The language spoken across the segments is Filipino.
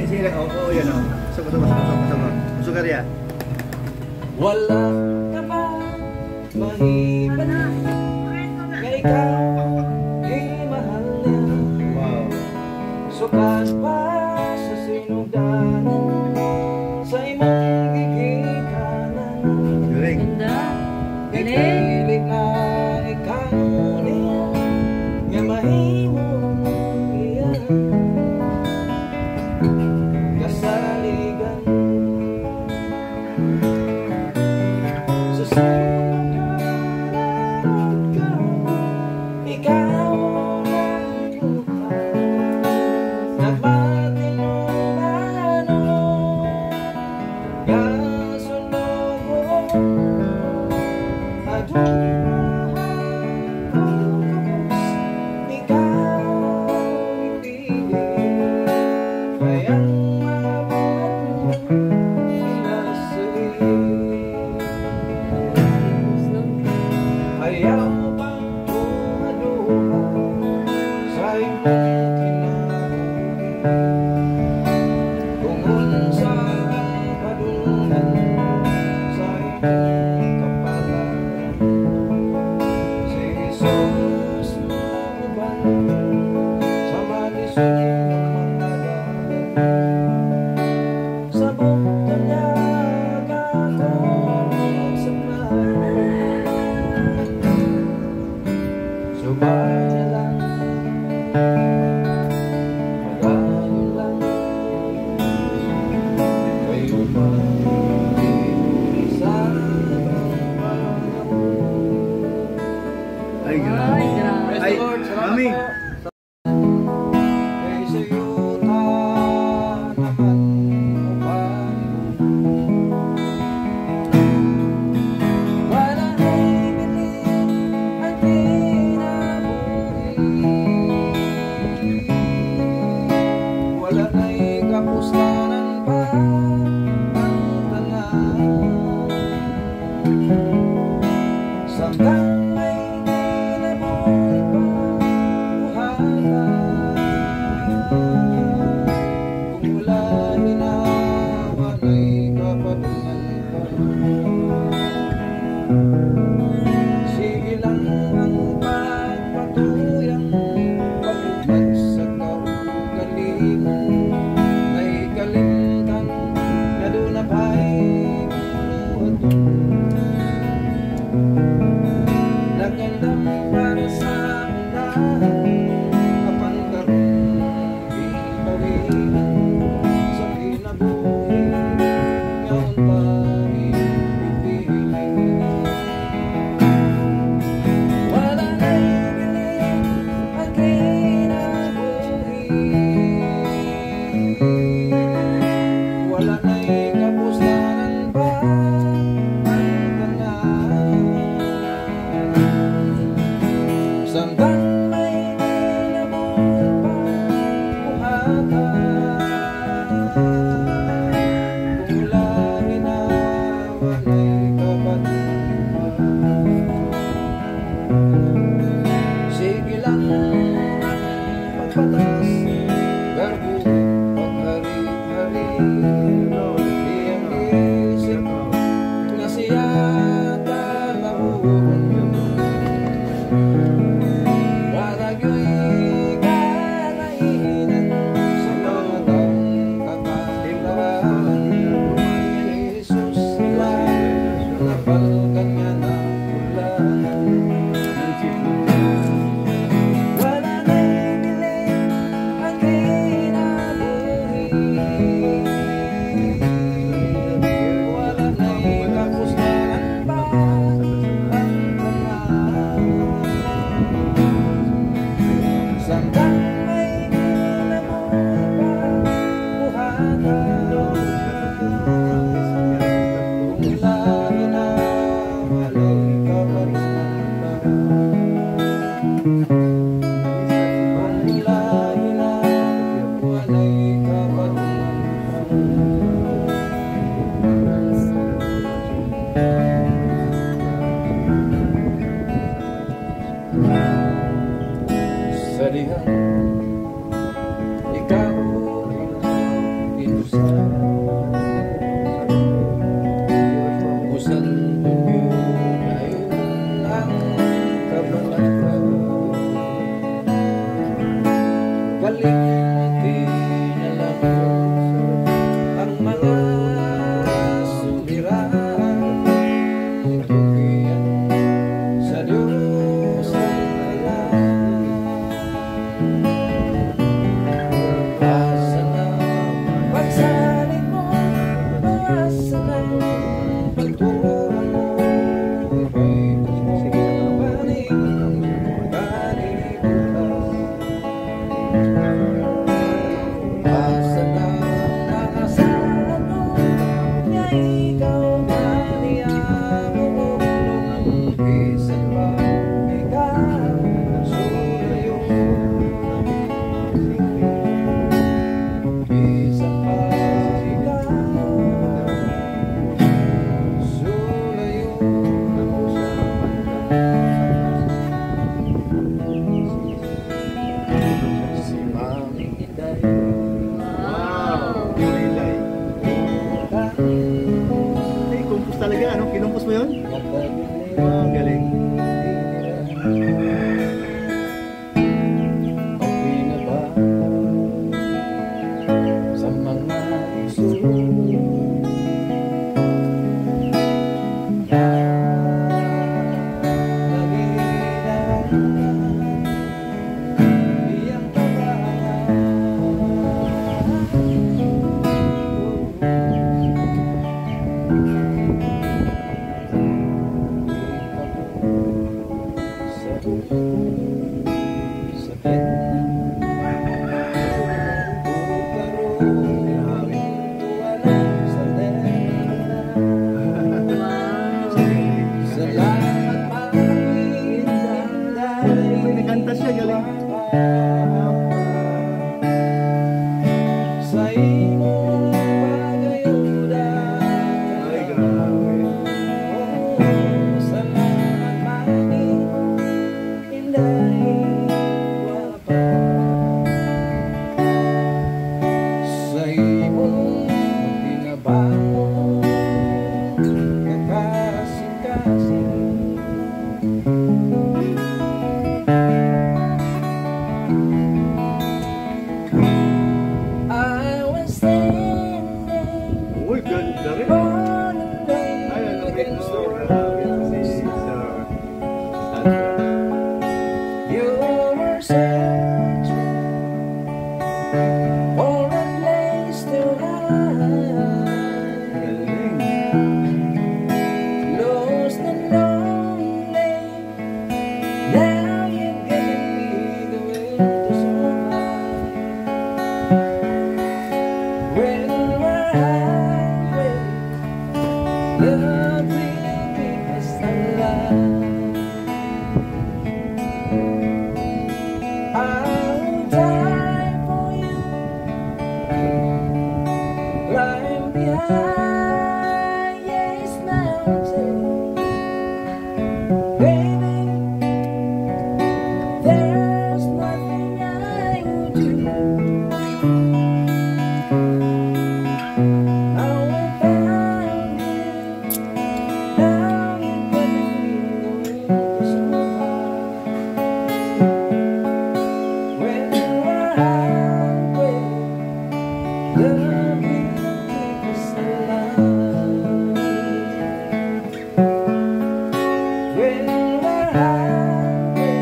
Sige lang, oo, yan o. Sama. Sugar ya. Wala ka ba mahiban nga ikaw ay mahal niya? Wow. Sukat pa sa sinugdanan sa imong gigikanan. Galing. Ikilig na ikaw niya nga mahimong iyan kasaligan sa sinugdanan ka. Ikaw ang buhay nagmatinumano kasunod mo Ay, grabe. Ay, mami. Asa na nakasano nga ikaw ganiyamo bisan pa ikaw sulayo bisan pa ikaw sulayo si Mami Inday Wow! Kulay. Ay, kumpus talaga. Ano? Kinumpus mo yun? Wow, galing. Okay na ba sa mga isulo na naghihilaran iyang May nakanta siya, galing. sa imong pagayuda Ay, grabe. salamat mani inday wapa sa imong tinabangon kakasing-kasing I was standing Uy, ganda rin. on a day Ay, ang lamig against the mo. world. Grabe, si Sir Sandra. You were searching for a place to hide, Galing. lost and lonely. Now you gave me the way to survive. When we're highway, love will keep us alive. I'll die for you, climb the highest mountain. Baby, there's nothing I would do. Now I found you, now you got me the way to survive. When we're highway, love will keep us alive. When we're highway,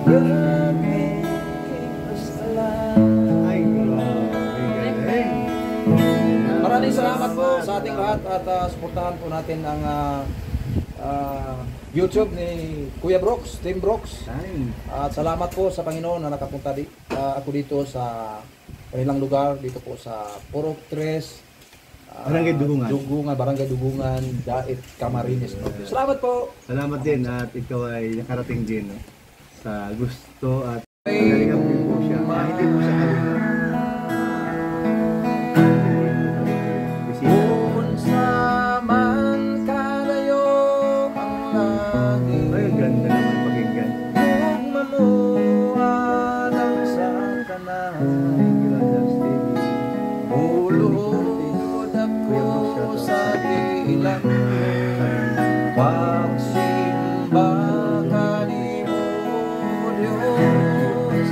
love will keep us alive. Ay, grabe. Galing. Maraming salamat po sa ating lahat at suportahan po natin ang YouTube ni Kuya Brooks, Team Brooks. Ay. At salamat po sa Panginoon na nakapunta ako dito sa kanilang lugar, dito po sa Purok 3, Barangay Dugungan. Barangay Dugungan, Dait, Camarines. Salamat po. Salamat din at ikaw ay nakarating din, no, sa gusto at galingan din po siya. Hindi po siya kalina. Bisita. Unsa man kalayo ang lagi, Ay, ang ganda naman pakinggan. tugma mo alam sa kanan. Thank you, Justin. Ulod ako sa ilang pagsimba kanimo Diyos.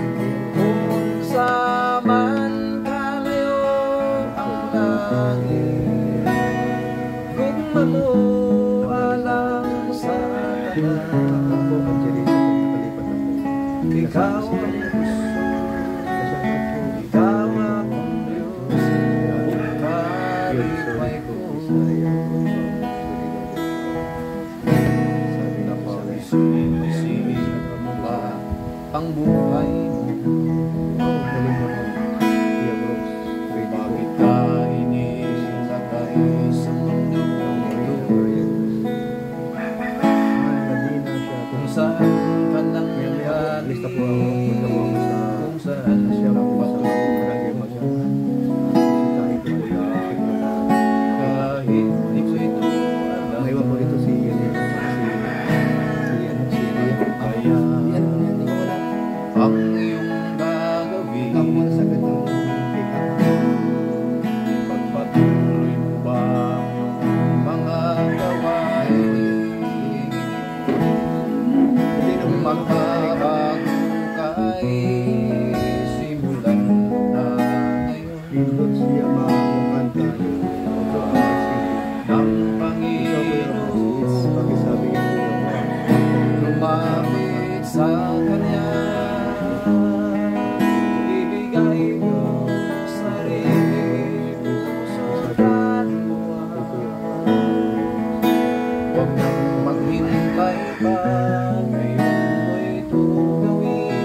iyong gagawin? Ako muna sa ganda ng pick up. Ipagpatuloy mo ba ang iyong mga gawain? Hindi na Kung magpapalit. magbabago ka ay simulan na ngayon Pindot siya makakanta. ng Panginoon. Panginoon. Pakisabi niya po Lumapit sa Kanya, ibigay mo sarili, puso at luha. Huwag nang maghintay pa, ngayon mo'y gawin,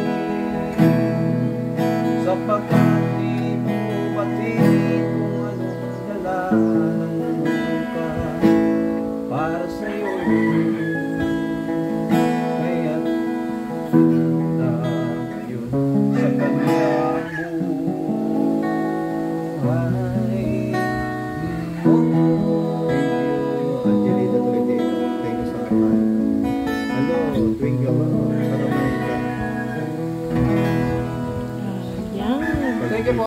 sapagkat di mo batid kung anong dala ng bukas para sa'yo. Kaya't tayo sa kanyang buhay mo. Angelita Tolentino. Thank you so much. Hello, Twinkle. Ayan. Thank you po.